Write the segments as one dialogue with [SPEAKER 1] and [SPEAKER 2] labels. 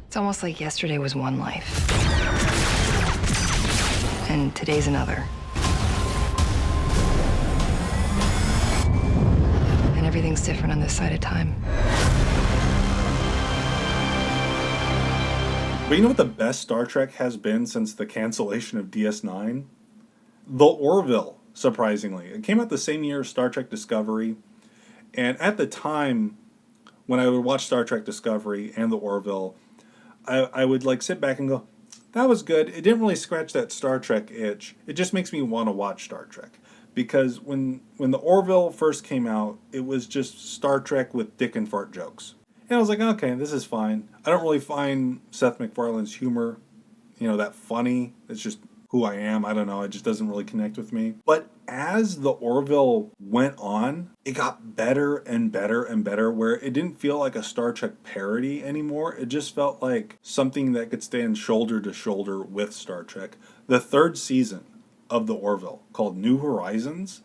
[SPEAKER 1] It's almost like yesterday was one life, and today's another. And everything's different on this side of time.
[SPEAKER 2] But you know what the best Star Trek has been since the cancellation of DS9? The Orville, surprisingly. It came out the same year as Star Trek Discovery. And at the time, when I would watch Star Trek Discovery and the Orville, I would like sit back and go, that was good. It didn't really scratch that Star Trek itch. It just makes me want to watch Star Trek. Because when the Orville first came out, it was just Star Trek with dick and fart jokes. And I was like, okay, this is fine. I don't really find Seth MacFarlane's humor, that funny. It's just who I am. I don't know. It just doesn't really connect with me. But as the Orville went on, it got better and better and better, where it didn't feel like a Star Trek parody anymore. It just felt like something that could stand shoulder to shoulder with Star Trek. The third season of the Orville, called New Horizons,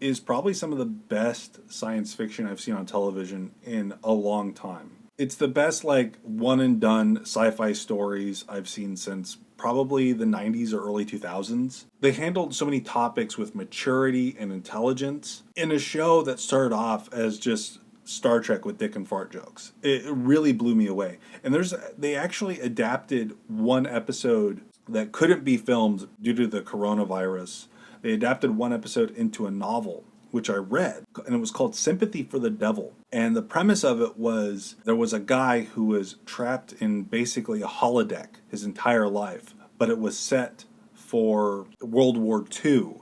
[SPEAKER 2] is probably some of the best science fiction I've seen on television in a long time. It's the best one and done sci-fi stories I've seen since probably the 90s or early 2000s. They handled so many topics with maturity and intelligence in a show that started off as just Star Trek with dick and fart jokes. It really blew me away. And they actually adapted one episode that couldn't be filmed due to the coronavirus. They adapted one episode into a novel, which I read, and it was called Sympathy for the Devil. And the premise of it was there was a guy who was trapped in basically a holodeck his entire life, but it was set for World War II.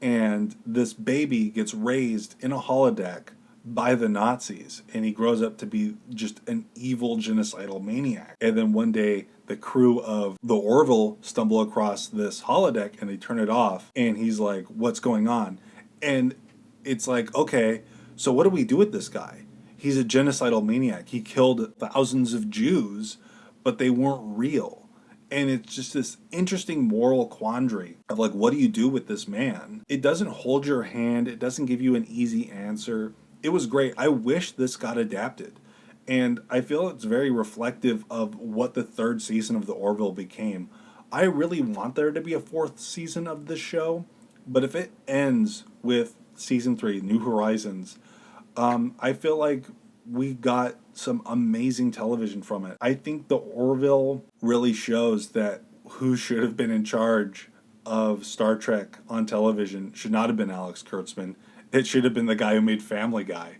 [SPEAKER 2] And this baby gets raised in a holodeck by the Nazis, and he grows up to be just an evil genocidal maniac. And then one day, the crew of the Orville stumble across this holodeck and they turn it off, and he's like, what's going on? And it's like, okay, so what do we do with this guy? He's a genocidal maniac. He killed thousands of Jews, but they weren't real. And it's just this interesting moral quandary of what do you do with this man? It doesn't hold your hand. It doesn't give you an easy answer. It was great. I wish this got adapted. And I feel it's very reflective of what the third season of The Orville became. I really want there to be a fourth season of this show, but if it ends with season 3, New Horizons, I feel like we got some amazing television from it. I think The Orville really shows that who should have been in charge of Star Trek on television should not have been Alex Kurtzman. It should have been the guy who made Family Guy.